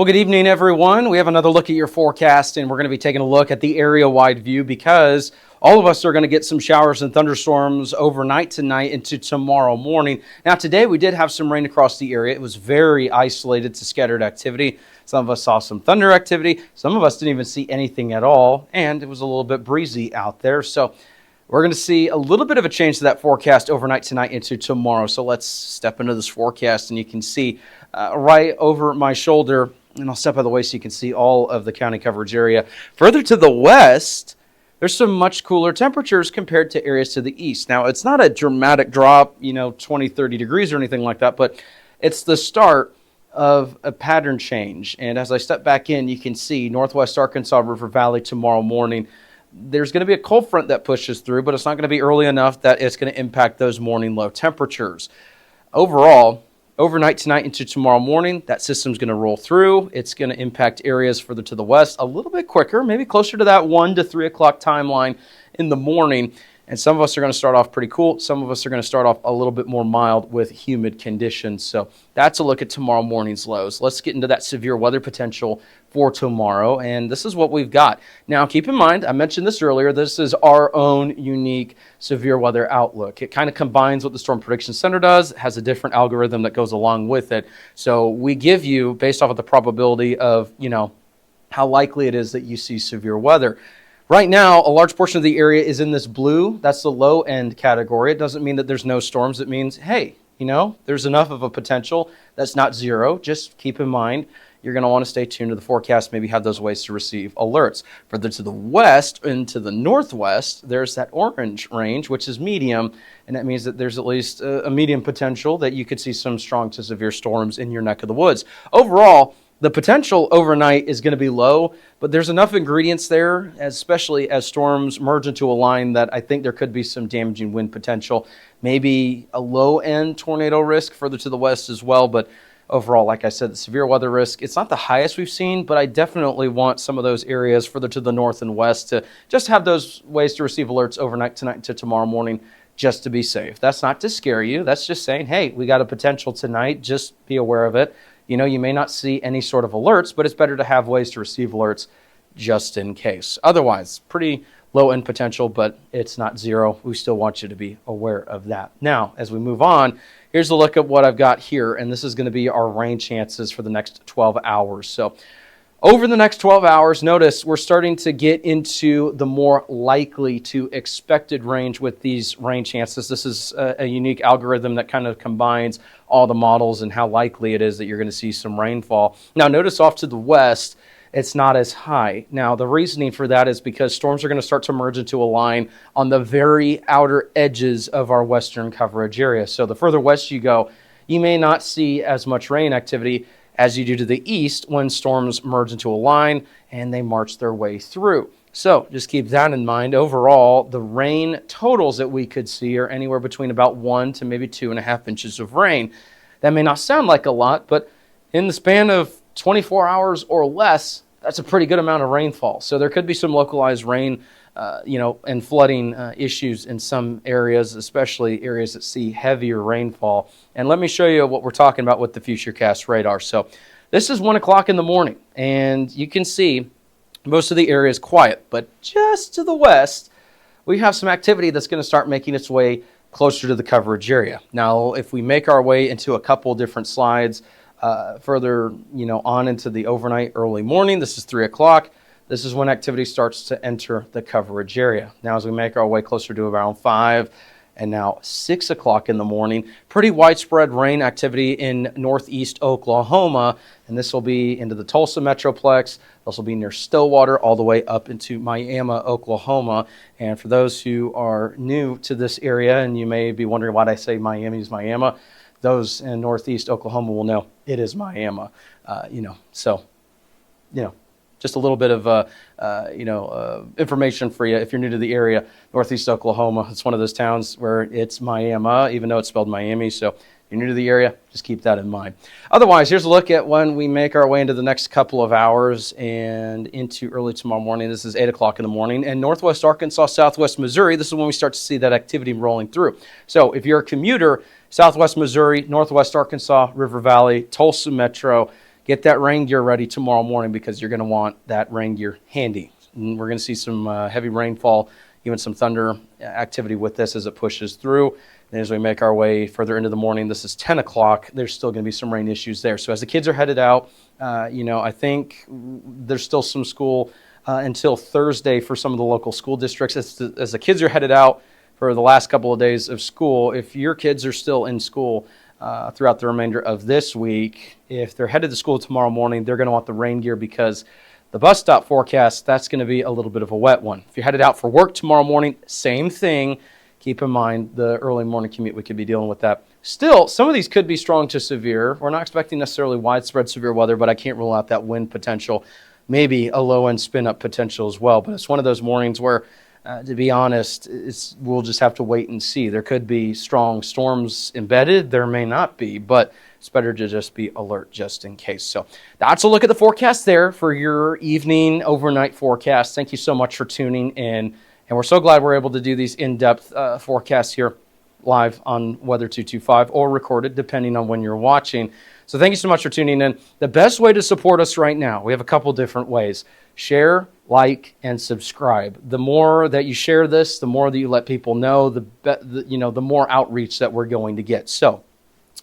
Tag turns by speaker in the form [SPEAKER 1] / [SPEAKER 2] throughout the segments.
[SPEAKER 1] Well, good evening, everyone. We have another look at your forecast, and we're going to be taking a look at the area-wide view because all of us are going to get some showers and thunderstorms overnight tonight into tomorrow morning. Now, today we did have some rain across the area. It was very isolated to scattered activity. Some of us saw some thunder activity. Some of us didn't even see anything at all, and it was a little bit breezy out there. So we're going to see a little bit of a change to that forecast overnight tonight into tomorrow. So let's step into this forecast, and you can see right over my shoulder, and I'll step out of the way so you can see all of the county coverage area. Further to the west, there's some much cooler temperatures compared to areas to the east. Now, it's not a dramatic drop, 20, 30 degrees or anything like that, but it's the start of a pattern change. And as I step back in, you can see northwest Arkansas River Valley tomorrow morning. There's going to be a cold front that pushes through, but it's not going to be early enough that it's going to impact those morning low temperatures. Overall, overnight tonight into tomorrow morning, that system's going to roll through. It's going to impact areas further to the west a little bit quicker, maybe closer to that 1 to 3 o'clock timeline in the morning. And some of us are going to start off pretty cool. Some of us are going to start off a little bit more mild with humid conditions. So that's a look at tomorrow morning's lows. Let's get into that severe weather potential for tomorrow. And this is what we've got. Now, keep in mind, I mentioned this earlier, this is our own unique severe weather outlook. It kind of combines what the Storm Prediction Center does, has a different algorithm that goes along with it. So we give you, based off of the probability of, how likely it is that you see severe weather. Right now, a large portion of the area is in this blue. That's the low end category. It doesn't mean that there's no storms. It means, hey, there's enough of a potential that's not zero. Just keep in mind, you're going to want to stay tuned to the forecast, maybe have those ways to receive alerts. Further to the west and to the northwest, there's that orange range, which is medium, and that means that there's at least a medium potential that you could see some strong to severe storms in your neck of the woods. Overall, the potential overnight is going to be low, but there's enough ingredients there, especially as storms merge into a line, that I think there could be some damaging wind potential. Maybe a low-end tornado risk further to the west as well, but overall, like I said, the severe weather risk, it's not the highest we've seen, but I definitely want some of those areas further to the north and west to just have those ways to receive alerts overnight tonight to tomorrow morning just to be safe. That's not to scare you. That's just saying, hey, we got a potential tonight. Just be aware of it. You may not see any sort of alerts, but it's better to have ways to receive alerts just in case. Otherwise, pretty low end potential, but it's not zero. We still want you to be aware of that. Now, as we move on, here's a look at what I've got here, and this is going to be our rain chances for the next 12 hours. So over the next 12 hours, notice we're starting to get into the more likely to expected range with these rain chances. This is a unique algorithm that kind of combines all the models and how likely it is that you're going to see some rainfall. Now, notice off to the west, it's not as high. Now, the reasoning for that is because storms are going to start to merge into a line on the very outer edges of our western coverage area. So the further west you go, you may not see as much rain activity as you do to the east when storms merge into a line and they march their way through. So just keep that in mind. Overall, the rain totals that we could see are anywhere between about 1 to maybe 2.5 inches of rain. That may not sound like a lot, but in the span of 24 hours or less, that's a pretty good amount of rainfall. So there could be some localized rain and flooding issues in some areas, especially areas that see heavier rainfall. And let me show you what we're talking about with the Futurecast radar. So this is 1 o'clock in the morning, and you can see most of the area is quiet, but just to the west, we have some activity that's going to start making its way closer to the coverage area. Now, if we make our way into a couple different slides further, on into the overnight early morning, this is 3 o'clock. This is when activity starts to enter the coverage area. Now, as we make our way closer to around 5 and now 6 o'clock in the morning, pretty widespread rain activity in northeast Oklahoma, and this will be into the Tulsa Metroplex. This will be near Stillwater all the way up into Miami, Oklahoma. And for those who are new to this area, and you may be wondering why I say Miami's Miami, those in northeast Oklahoma will know it is Miami. Just a little bit of information for you if you're new to the area. Northeast Oklahoma, it's one of those towns where it's Miami, even though it's spelled Miami. So if you're new to the area, just keep that in mind. Otherwise, here's a look at when we make our way into the next couple of hours and into early tomorrow morning. This is 8 o'clock in the morning. And northwest Arkansas, southwest Missouri, this is when we start to see that activity rolling through. So if you're a commuter, southwest Missouri, northwest Arkansas, River Valley, Tulsa Metro, get that rain gear ready tomorrow morning because you're going to want that rain gear handy. And we're going to see some heavy rainfall, even some thunder activity with this as it pushes through. And as we make our way further into the morning, this is 10 o'clock, there's still going to be some rain issues there. So as the kids are headed out, I think there's still some school until Thursday for some of the local school districts. As the kids are headed out for the last couple of days of school, if your kids are still in school throughout the remainder of this week, if they're headed to school tomorrow morning, they're going to want the rain gear because the bus stop forecast, that's going to be a little bit of a wet one. If you're headed out for work tomorrow morning, same thing. Keep in mind the early morning commute, we could be dealing with that. Still, some of these could be strong to severe. We're not expecting necessarily widespread severe weather, but I can't rule out that wind potential, maybe a low-end spin-up potential as well. But it's one of those mornings where, to be honest, we'll just have to wait and see. There could be strong storms embedded. There may not be, but it's better to just be alert just in case. So that's a look at the forecast there for your evening overnight forecast. Thank you so much for tuning in. And we're so glad we're able to do these in-depth forecasts here live on Weather 225 or recorded, depending on when you're watching. So thank you so much for tuning in. The best way to support us right now, we have a couple different ways. Share, like, and subscribe. The more that you share this, the more that you let people know, the more outreach that we're going to get. So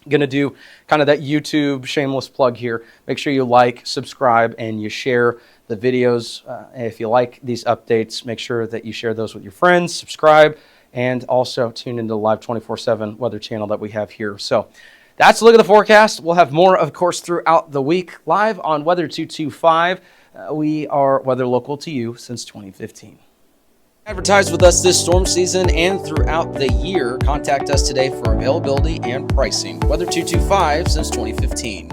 [SPEAKER 1] going to do kind of that YouTube shameless plug here. Make sure you like, subscribe, and you share the videos. If you like these updates, make sure that you share those with your friends, subscribe, and also tune into the live 24/7 weather channel that we have here. So that's a look at the forecast. We'll have more, of course, throughout the week live on Weather 225. We are weather local to you since 2015. Advertise with us this storm season and throughout the year. Contact us today for availability and pricing. Weather 225 since 2015.